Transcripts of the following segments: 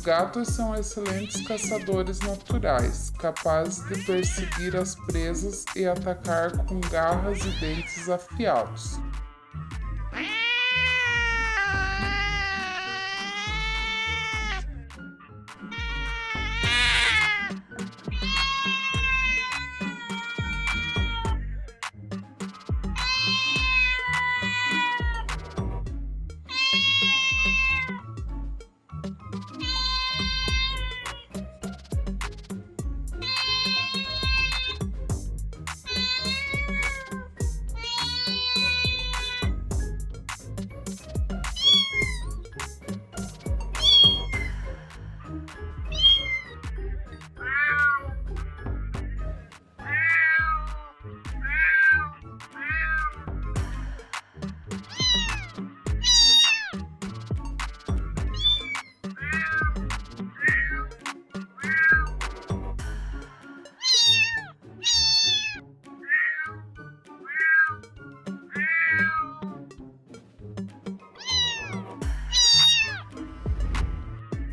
gatos são excelentes caçadores naturais, capazes de perseguir as presas e atacar com garras e dentes afiados.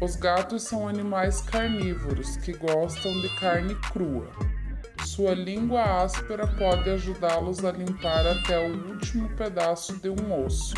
Os gatos são animais carnívoros que gostam de carne crua. Sua língua áspera pode ajudá-los a limpar até o último pedaço de um osso.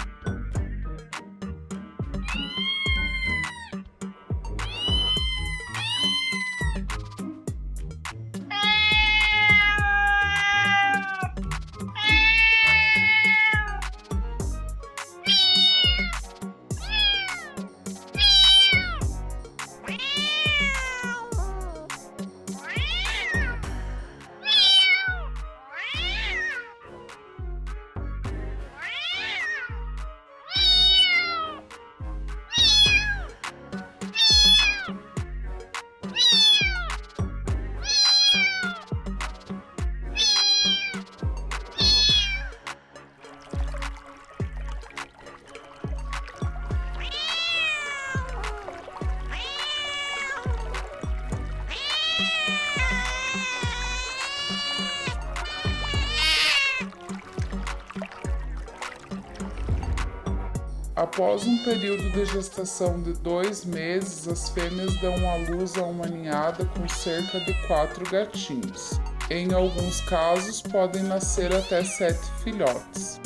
Após um período de gestação de 2 meses, as fêmeas dão à luz a uma ninhada com cerca de 4 gatinhos. Em alguns casos, podem nascer até 7 filhotes.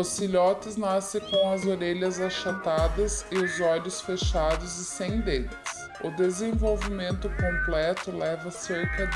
Os filhotes nascem com as orelhas achatadas e os olhos fechados e sem dentes. O desenvolvimento completo leva cerca de